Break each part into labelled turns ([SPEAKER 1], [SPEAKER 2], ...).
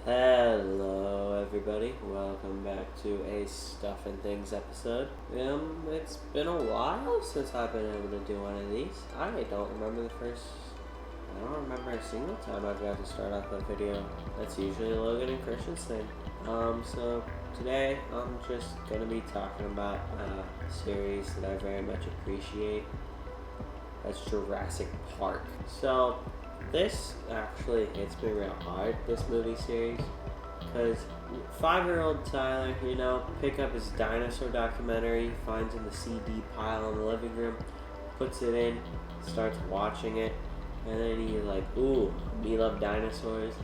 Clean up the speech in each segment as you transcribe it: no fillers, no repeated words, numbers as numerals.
[SPEAKER 1] Hello everybody, welcome back to a Stuff and Things episode. It's been a while since I've been able to do one of these. I don't remember a single time I've got to start off a video. That's usually Logan and Christian's thing. So today I'm just gonna be talking about a series that I very much appreciate. That's Jurassic Park. So this actually hits me real hard, this movie series, because 5-year-old Tyler, pick up his dinosaur documentary, finds in the CD pile in the living room, puts it in, starts watching it, and then he's like, ooh, me love dinosaurs,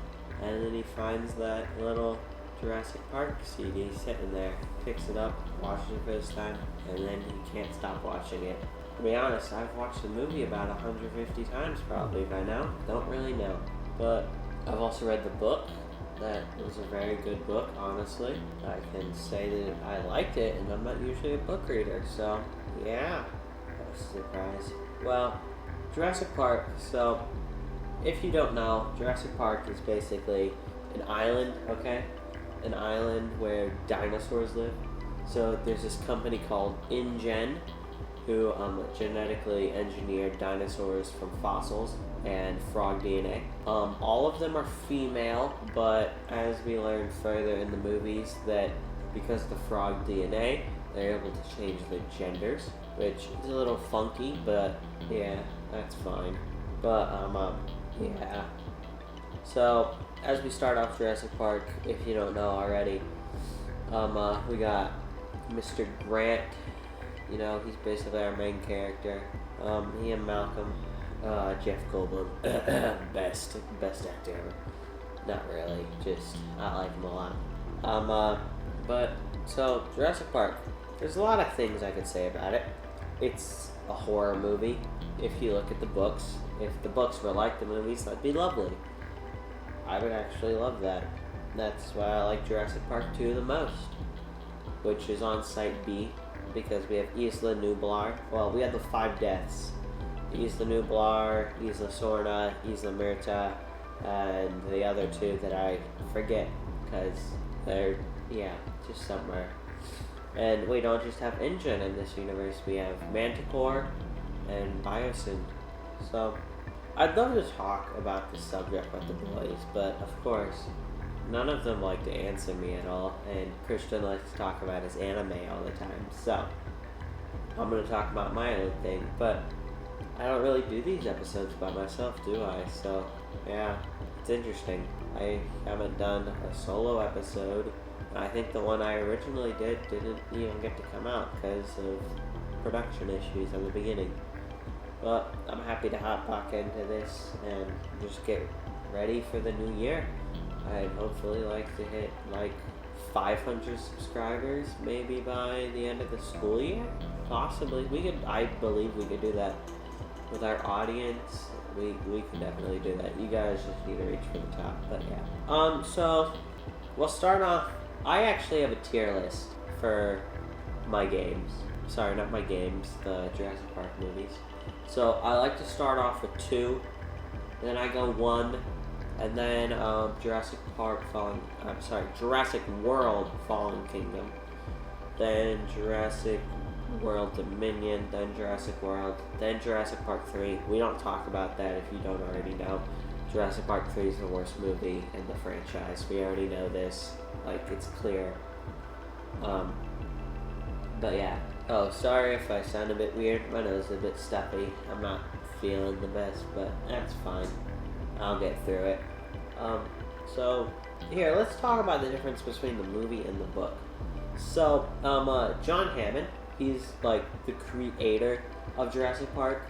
[SPEAKER 1] and then he finds that little Jurassic Park CD sitting there, picks it up, watches it for this time, and then he can't stop watching it. To be honest, I've watched the movie about 150 times probably by now. Don't really know. But I've also read the book. That was a very good book, honestly. I can say that I liked it, and I'm not usually a book reader, so yeah, that was a surprise. Well, Jurassic Park, so if you don't know, Jurassic Park is basically an island, okay? An island where dinosaurs live. So there's this company called InGen, who genetically engineered dinosaurs from fossils and frog DNA. All of them are female, but as we learn further in the movies, that because of the frog DNA, they're able to change their genders, which is a little funky, but yeah, that's fine. But yeah. So as we start off Jurassic Park, if you don't know already, we got Mr. Grant. He's basically our main character. He and Malcolm, Jeff Goldblum, best actor ever. Not really, just I like him a lot. But so Jurassic Park. There's a lot of things I could say about it. It's a horror movie. If you look at the books, if the books were like the movies, that'd be lovely. I would actually love that. That's why I like Jurassic Park 2 the most, which is on Site B. Because we have Isla Nublar. Well, we have the 5 deaths. Isla Nublar, Isla Sorna, Isla Myrta, and the other 2 that I forget because they're, just somewhere. And we don't just have InGen in this universe. We have Manticore and Biosyn. So, I'd love to talk about this subject with the boys, but of course, none of them like to answer me at all, and Christian likes to talk about his anime all the time, so I'm going to talk about my own thing, but I don't really do these episodes by myself, do I? So, yeah, it's interesting. I haven't done a solo episode. I think the one I originally didn't even get to come out because of production issues in the beginning. But I'm happy to hop back into this and just get ready for the new year. I'd hopefully like to hit 500 subscribers maybe by the end of the school year. Possibly. I believe we could do that with our audience. We could definitely do that. You guys just need to reach for the top, but yeah. So we'll start off. I actually have a tier list for my games. Sorry, not my games, the Jurassic Park movies. So I like to start off with 2, then I go 1, and then Jurassic World Fallen Kingdom, then Jurassic World Dominion, then Jurassic World, then Jurassic Park 3. We don't talk about that if you don't already know. Jurassic Park 3 is the worst movie in the franchise. We already know this. It's clear. But yeah. Oh, sorry if I sound a bit weird. My nose is a bit stuffy. I'm not feeling the best, but that's fine. I'll get through it. So here, let's talk about the difference between the movie and the book. So, John Hammond, he's the creator of Jurassic Park.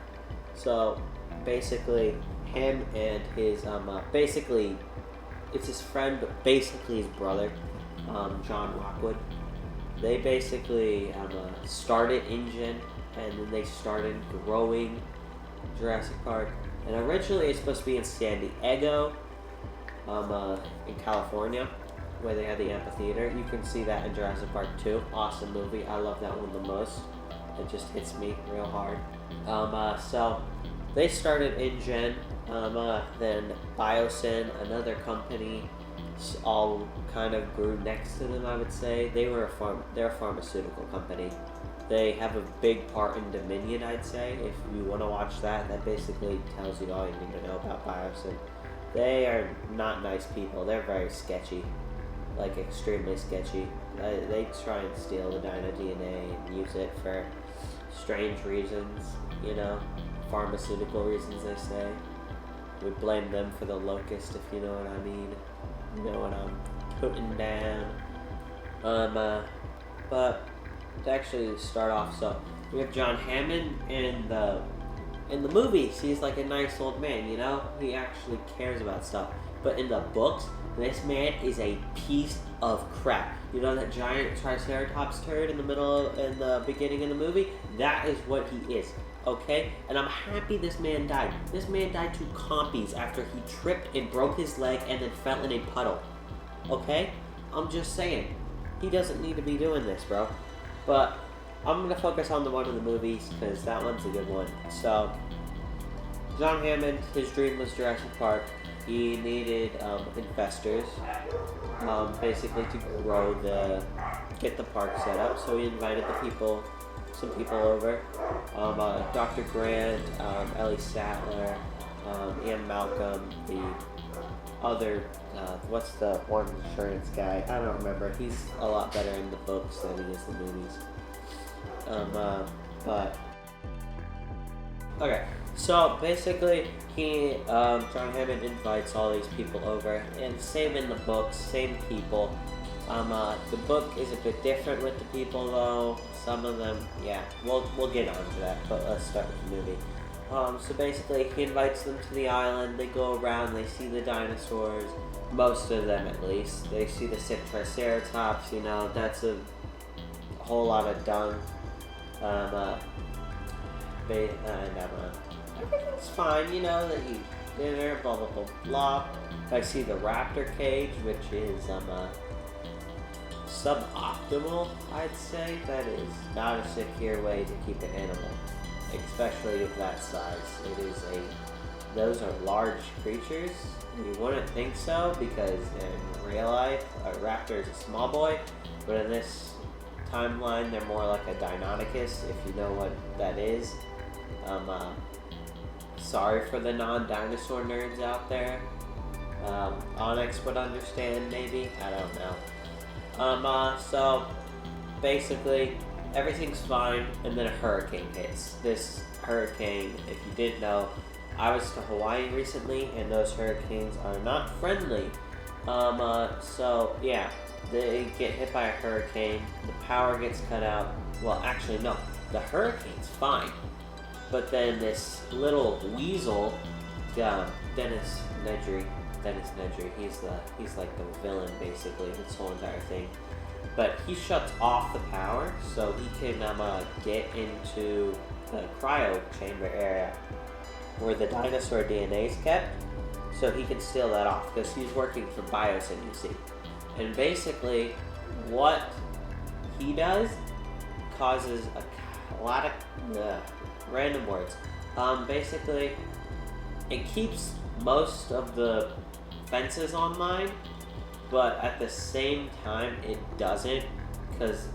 [SPEAKER 1] So, basically, him and his, it's his friend, but basically his brother, John Rockwood. They basically started InGen, and then they started growing Jurassic Park. And originally it's supposed to be in San Diego, in California, where they had the amphitheater. You can see that in Jurassic Park 2. Awesome movie. I love that one the most. It just hits me real hard. So they started InGen. Then Biosyn, another company, all kind of grew next to them, I would say. They're a pharmaceutical company. They have a big part in Dominion, I'd say. If you want to watch that, that basically tells you all you need to know about Biosyn. They are not nice people. They're very sketchy, like extremely sketchy. They try and steal the Dino DNA and use it for strange reasons, you know, pharmaceutical reasons, they say. We blame them for the locust, if you know what I mean. You know what I'm putting down. But to actually start off, so we have John Hammond in the movies. He's like a nice old man, you know. He actually cares about stuff. But in the books, this man is a piece of crap. You know that giant Triceratops turd in the beginning of the movie? That is what he is. Okay? And I'm happy this man died. This man died to compies after he tripped and broke his leg and then fell in a puddle. Okay? I'm just saying. He doesn't need to be doing this, bro. But I'm going to focus on the one in the movies because that one's a good one. So, John Hammond, his dream was Jurassic Park. He needed investors, basically to get the park set up. So he invited some people over. Dr. Grant, Ellie Sattler, Ian Malcolm, the other, what's the one insurance guy? I don't remember. He's a lot better in the books than he is in the movies. But okay, so basically John Hammond invites all these people over, and same in the books, same people. The book is a bit different with the people though. Some of them, yeah, we'll get onto that, but let's start with the movie. So basically, he invites them to the island. They go around. They see the dinosaurs. Most of them, at least. They see the sick Triceratops. You know, that's a whole lot of dung. Everything's fine. You know, they eat dinner. Blah blah blah blah. I see the raptor cage, which is suboptimal. I'd say that is not a secure way to keep an animal. Especially of that size. Those are large creatures. You wouldn't think so because in real life, a raptor is a small boy, but in this timeline, they're more like a Deinonychus, if you know what that is. Sorry for the non-dinosaur nerds out there. Onyx would understand, maybe. I don't know. So, basically, everything's fine, and then a hurricane hits. This hurricane, if you didn't know, I was to Hawaii recently, and those hurricanes are not friendly. So, yeah, they get hit by a hurricane, the power gets cut out. Well, actually, no, the hurricane's fine. But then this little weasel, Dennis Nedry, he's like the villain, basically, this whole entire thing. But he shuts off the power so he can get into the cryo chamber area where the dinosaur DNA is kept, so he can steal that off because he's working for Biosyn, you see. And basically, what he does causes a lot of random words. Basically, it keeps most of the fences online, but at the same time, it doesn't, because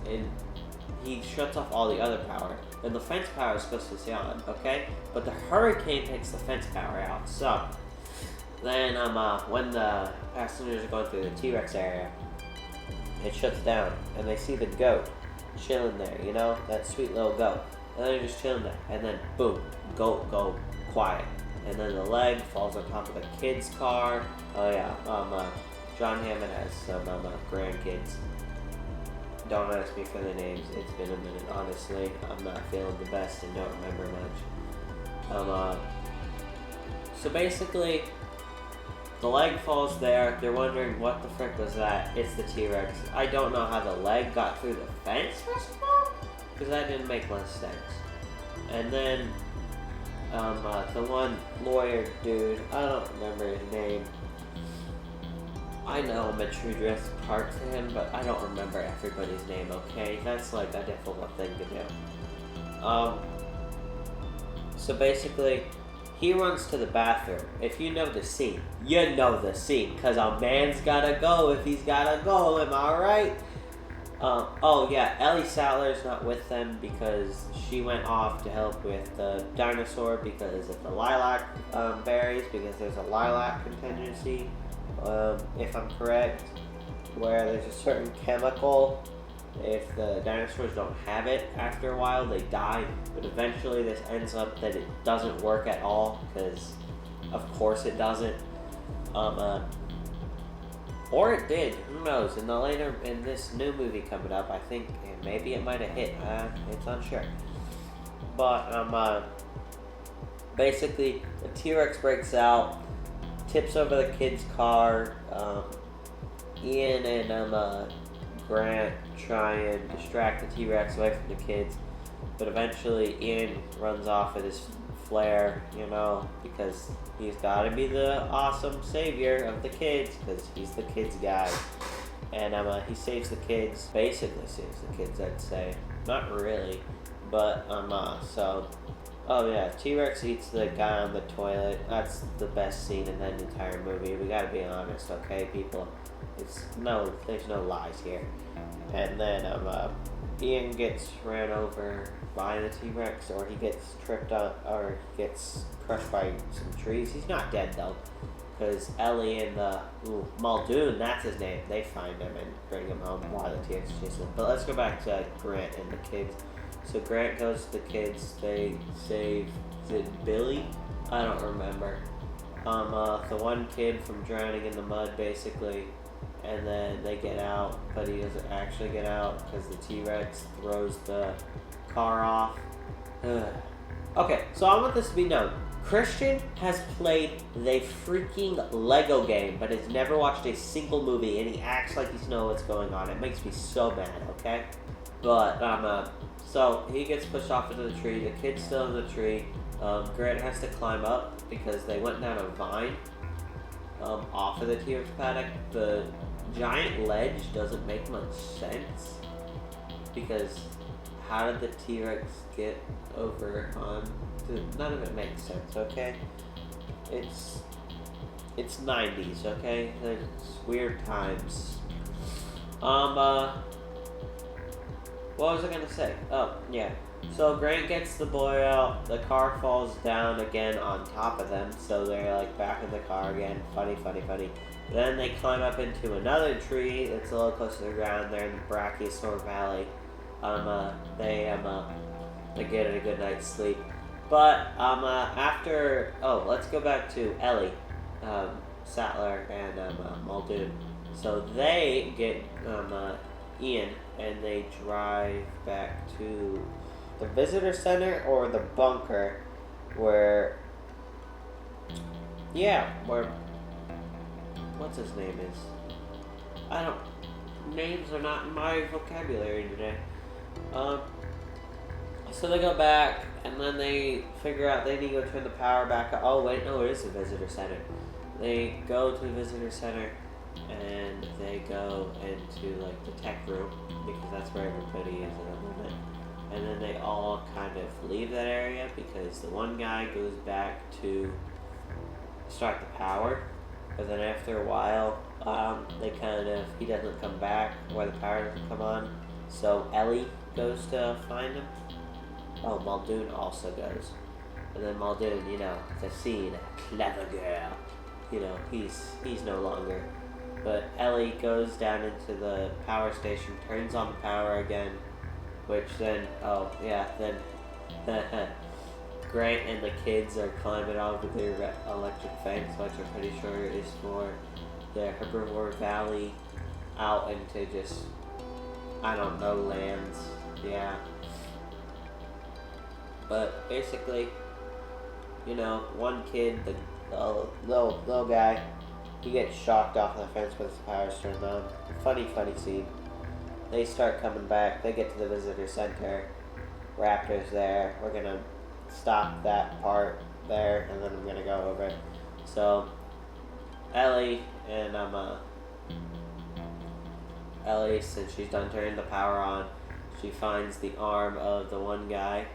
[SPEAKER 1] he shuts off all the other power. And the fence power is supposed to stay on, okay? But the hurricane takes the fence power out. So, then when the passengers are going through the T-Rex area, it shuts down, and they see the goat chilling there, you know? That sweet little goat. And they're just chilling there, and then boom, goat go quiet. And then the leg falls on top of the kid's car. Oh yeah, John Hammond has some grandkids. Don't ask me for the names. It's been a minute, honestly. I'm not feeling the best and don't remember much. So basically, the leg falls there. They're wondering what the frick was that. It's the T-Rex. I don't know how the leg got through the fence, first of all, because that didn't make much sense. And then, the one lawyer dude, I don't remember his name. I know I'm a true Jurassic Park fan, but I don't remember everybody's name, okay? That's like a difficult thing to do. So basically, he runs to the bathroom. If you know the scene, you know the scene. Because a man's gotta go if he's gotta go, am I right? Oh yeah, Ellie Sattler's not with them because she went off to help with the dinosaur because of the lilac berries, because there's a lilac contingency, if I'm correct, where there's a certain chemical. If the dinosaurs don't have it after a while, they die. But eventually this ends up that it doesn't work at all, because of course it doesn't. Or it did, who knows? In this new movie coming up, I think maybe it might have hit. It's unsure. But basically, the T-Rex breaks out, tips over the kid's car. Ian and Grant try and distract the T-Rex away from the kids, but eventually Ian runs off with his flare, because he's got to be the awesome savior of the kids, because he's the kids guy. And he saves the kids, basically saves the kids, I'd say. Not really, but oh yeah, T-Rex eats the guy on the toilet. That's the best scene in that entire movie. We gotta be honest, okay, people? There's no lies here. And then Ian gets ran over by the T-Rex, or he gets tripped up, or gets crushed by some trees. He's not dead though, because Ellie and Muldoon, that's his name, they find him and bring him home while the T-Rex chases him. But let's go back to Grant and the kids. So Grant goes to the kids, they save, is it Billy? I don't remember. The one kid from drowning in the mud, basically. And then they get out, but he doesn't actually get out because the T-Rex throws the car off. Okay, so I want this to be known. Christian has played the freaking Lego game, but has never watched a single movie, and he acts like he knows what's going on. It makes me so mad, okay? But, so he gets pushed off into the tree. The kid's still in the tree. Grant has to climb up because they went down a vine off of the T-Rex paddock. The giant ledge doesn't make much sense, because how did the T-Rex get over on? None of it makes sense, okay? It's 90s, okay? It's weird times. What was I gonna say? Oh, yeah. So Grant gets the boy out, the car falls down again on top of them, so they're like back in the car again. Funny. Then they climb up into another tree that's a little closer to the ground. They're in the Brachiosaur Valley. They get a good night's sleep. But let's go back to Ellie, Sattler, and Muldoon. So they get Ian, and they drive back to the visitor center or the bunker, where what's his name is? Names are not in my vocabulary today. So they go back, and then they figure out they need to go turn the power back on. Oh wait, no, it is the visitor center. They go to the visitor center, and they go into like the tech room, because that's where everybody is at the moment. And then they all kind of leave that area, because the one guy goes back to start the power, but then after a while, he doesn't come back, or the power doesn't come on. So Ellie goes to find him. Oh, Muldoon also goes. And then Muldoon, the scene, clever girl. He's no longer. But Ellie goes down into the power station, turns on the power again, which then, Grant and the kids are climbing over their electric fence, which I'm pretty sure is for the Herbivore Valley out into just, lands. Yeah. But basically, one kid, the little guy, he gets shocked off the fence with his powers turned on. Funny scene. They start coming back. They get to the visitor center. Raptor's there. We're gonna stop that part there, and then I'm gonna go over it. So Ellie and Ellie, since she's done turning the power on, she finds the arm of the one guy,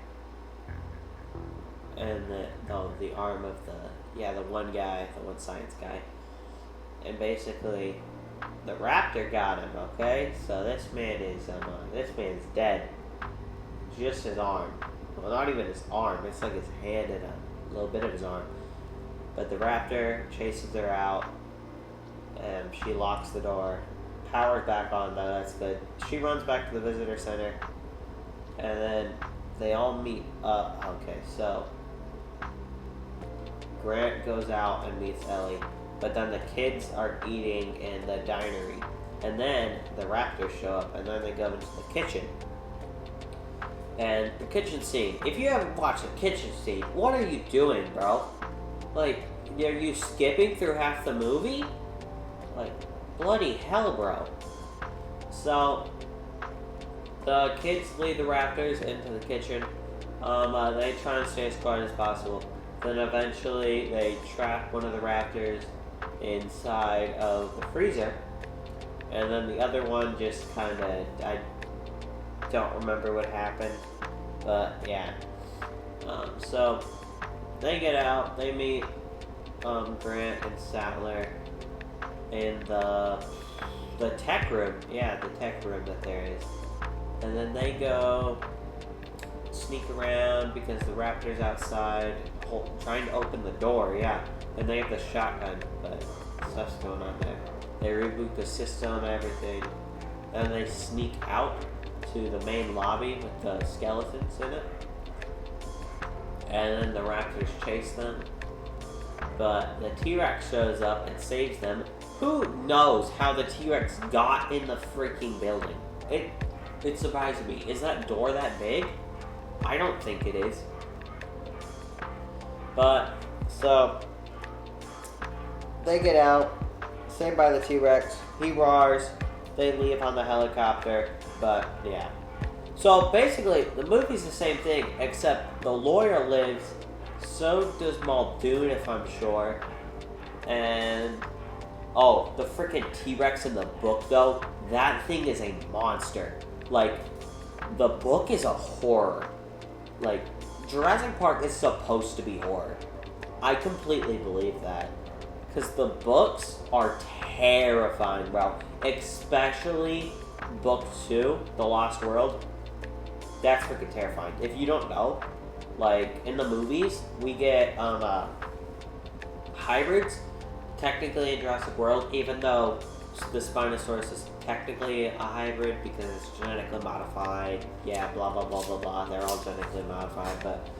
[SPEAKER 1] and the arm of the one guy, the one science guy. And basically, the raptor got him, okay? So this man's dead. Just his arm. Well, not even his arm. It's like his hand and a little bit of his arm. But the raptor chases her out, and she locks the door. Power's back on, though. That's good. She runs back to the visitor center, and then they all meet up. Okay, so Grant goes out and meets Ellie, but then the kids are eating in the dinery, and then the raptors show up, and then they go into the kitchen. And the kitchen scene, if you haven't watched the kitchen scene, what are you doing, bro? Like, are you skipping through half the movie? Like, bloody hell, bro. So, the kids lead the raptors into the kitchen. They try and stay as quiet as possible. Then eventually, they trap one of the raptors inside of the freezer. And then the other one just kind of, I don't remember what happened. But, yeah. So, they get out, they meet Grant and Sattler in the tech room. Yeah, the tech room that there is. And then they go sneak around because the raptor's outside trying to open the door, yeah. And they have the shotgun, but stuff's going on there. They reboot the system, everything. And they sneak out to the main lobby with the skeletons in it. And then the raptors chase them. But the T-Rex shows up and saves them. Who knows how the T-Rex got in the freaking building? It surprises me. Is that door that big? I don't think it is. But, so, they get out, saved by the T-Rex, he roars, they leave on the helicopter, but, yeah. So, basically, the movie's the same thing, except the lawyer lives, so does Muldoon, if I'm sure, and, oh, the freaking T-Rex in the book, though, that thing is a monster. Like, the book is a horror. Like, Jurassic Park is supposed to be horror. I completely believe that. Because the books are terrifying, bro. Especially book 2, The Lost World. That's freaking terrifying. If you don't know, like, in the movies, we get hybrids, technically in Jurassic World, even though the Spinosaurus is technically a hybrid because it's genetically modified. Yeah, blah, blah, blah, blah, blah. They're all genetically modified, but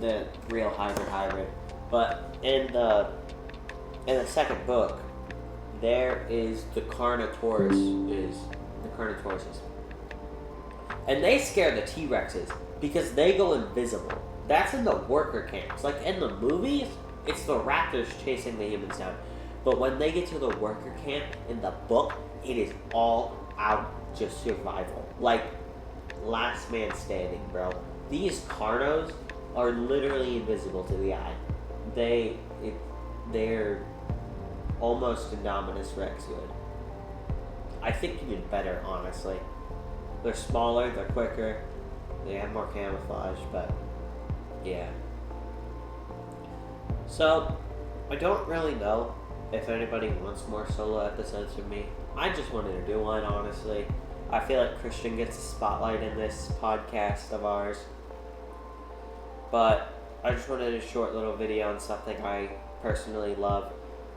[SPEAKER 1] the real hybrid. But in the second book, there is the Carnotauruses. And they scare the T-Rexes because they go invisible. That's in the worker camps. Like, in the movies, it's the raptors chasing the humans down. But when they get to the worker camp in the book, it is all out just survival. Like, last man standing, bro. These Carnos are literally invisible to the eye. They're almost Indominus Rex good. I think even better, honestly. They're smaller, they're quicker, they have more camouflage, but yeah. So, I don't really know if anybody wants more solo episodes from me. I just wanted to do one, honestly. I feel like Christian gets a spotlight in this podcast of ours. But I just wanted a short little video on something I personally love.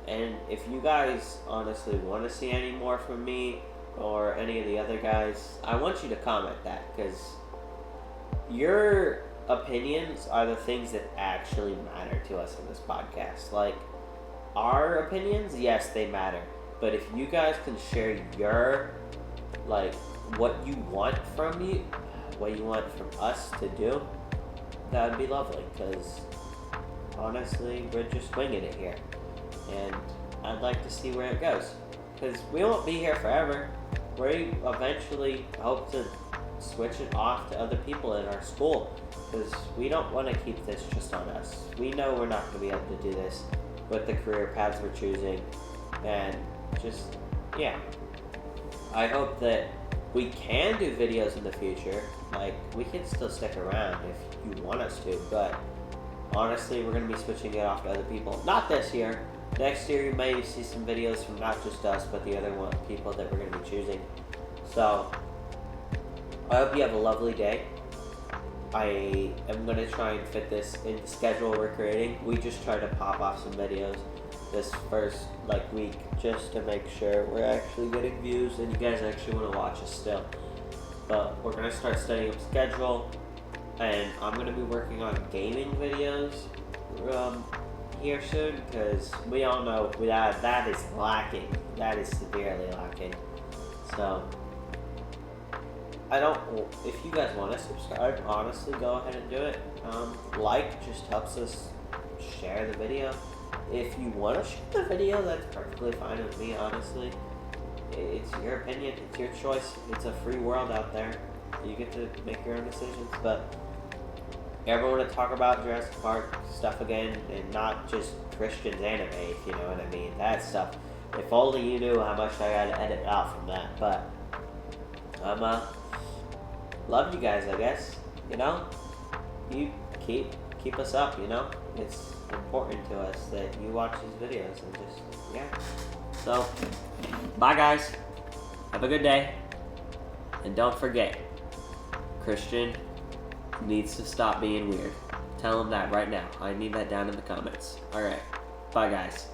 [SPEAKER 1] And if you guys honestly want to see any more from me or any of the other guys, I want you to comment that, because your opinions are the things that actually matter to us in this podcast. Like, our opinions, yes, they matter. But if you guys can share your, like, what you want from us to do, that would be lovely, because honestly, we're just winging it here. And I'd like to see where it goes, because we won't be here forever. We eventually hope to switch it off to other people in our school, because we don't want to keep this just on us. We know we're not going to be able to do this with the career paths we're choosing, and just, yeah. I hope that we can do videos in the future. Like, we can still stick around if you want us to, but honestly, we're going to be switching it off to other people. Not this year. Next year, you may see some videos from not just us, but the other people that we're going to be choosing. So, I hope you have a lovely day. I am going to try and fit this in the schedule we're creating. We just try to pop off some videos this first week just to make sure we're actually getting views and you guys actually want to watch us still. But we're going to start setting up schedule, and I'm going to be working on gaming videos here soon, because we all know that is lacking. That is severely lacking. So if you guys want to subscribe, honestly, go ahead and do it. Like just helps us share the video. If you want to share the video, that's perfectly fine with me, honestly. It's your opinion, it's your choice. It's a free world out there. You get to make your own decisions. But everyone to talk about Jurassic Park stuff again, and not just Christian's anime, if you know what I mean. That stuff. If only you knew how much I gotta edit out from that. But love you guys, I guess. You know, you keep us up. You know, it's important to us that you watch these videos, and just So, bye guys. Have a good day, and don't forget, Christian needs to stop being weird. Tell him that right now. I need that down in the comments. All right, bye guys.